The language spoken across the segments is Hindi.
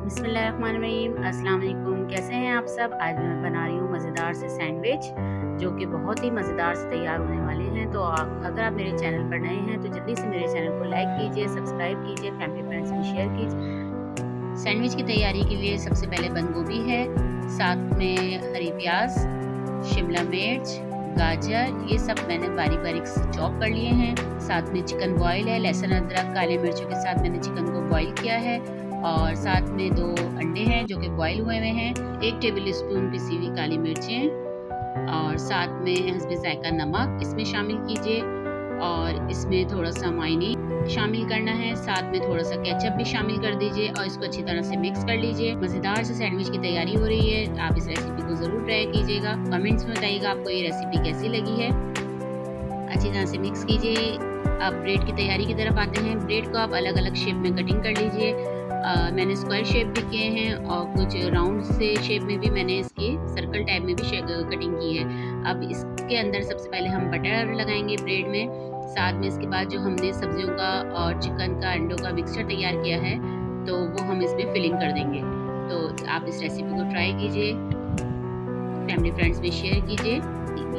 बिस्मिल्लाहिर्रहमानिर्रहीम। अस्सलाम वालेकुम। कैसे हैं आप सब। आज मैं बना रही हूँ मज़ेदार से सैंडविच जो कि बहुत ही मज़ेदार से तैयार होने वाले हैं। तो अगर आप मेरे चैनल पर नए हैं तो जल्दी से मेरे चैनल को लाइक कीजिए, सब्सक्राइब कीजिए, फैमिली फ्रेंड्स में शेयर कीजिए। सैंडविच की तैयारी के लिए सबसे पहले बंद गोभी है, साथ में हरी प्याज, शिमला मिर्च, गाजर, ये सब मैंने बारीक बारीक से चॉप कर लिए हैं। साथ में चिकन बॉयल है, लहसुन अदरक काले मिर्चों के साथ मैंने चिकन को बॉईल किया है। और साथ में 2 अंडे हैं जो कि बॉईल हुए हुए हैं। 1 टेबल स्पून पिसी हुई काली मिर्चें और साथ में हस्बे ज़ायका नमक इसमें शामिल कीजिए। और इसमें थोड़ा सा मायनी शामिल करना है, साथ में थोड़ा सा केचप भी शामिल कर दीजिए और इसको अच्छी तरह से मिक्स कर लीजिए। मज़ेदार से सैंडविच की तैयारी हो रही है। आप इस रेसिपी को ज़रूर ट्राई कीजिएगा। कमेंट्स में बताइएगा आपको ये रेसिपी कैसी लगी है। अच्छी तरह से मिक्स कीजिए। अब ब्रेड की तैयारी की तरफ आते हैं। ब्रेड को आप अलग अलग शेप में कटिंग कर लीजिए। मैंने स्क्वायर शेप भी किए हैं और कुछ राउंड से शेप में भी मैंने इसकी सर्कल टाइप में भी कटिंग की है। अब इसके अंदर सबसे पहले हम बटर लगाएंगे ब्रेड में। साथ में इसके बाद जो हमने सब्जियों का और चिकन का अंडों का मिक्सचर तैयार किया है तो वो हम इसमें फिलिंग कर देंगे। तो आप इस रेसिपी को ट्राई कीजिए, फैमिली फ्रेंड्स में शेयर कीजिए।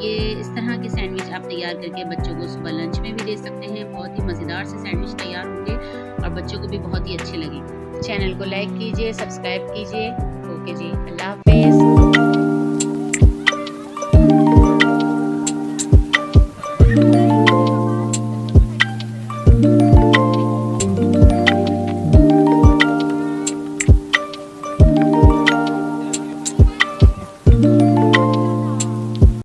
ये इस तरह के सैंडविच आप तैयार करके बच्चों को सुबह लंच में भी दे सकते हैं। बहुत ही मज़ेदार से सैंडविच तैयार होंगे और बच्चों को भी बहुत ही अच्छे लगेंगे। चैनल को लाइक कीजिए, सब्सक्राइब कीजिए। ओके जी, अल्लाह हाफिज़।